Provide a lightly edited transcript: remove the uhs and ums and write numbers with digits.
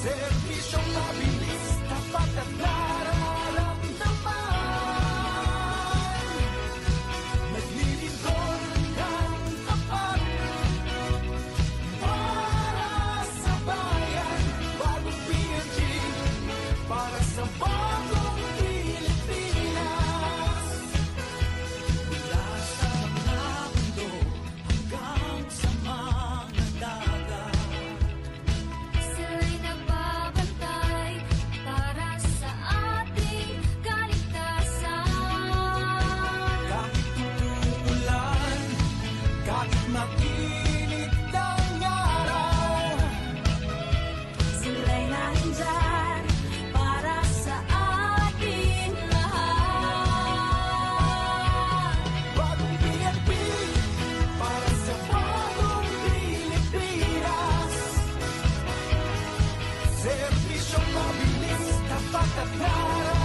Serbisyong mabilis, tapat at nararamdaman. Naglilingkod ng tapat para sa bayan. Bagong PNG para sa bagong Pilipinas. Mula sa mga bundok hanggang sa mga dagat, Sila'y nagbabantay para sa ating kaligtasan. kahit umuulan, kahit mag-init ang araw, Sila'y nandyan para sa ating lahat. bagong PNP para sa bagong Pilipinas. Serbisyong mabilis, tapat at nararamdaman.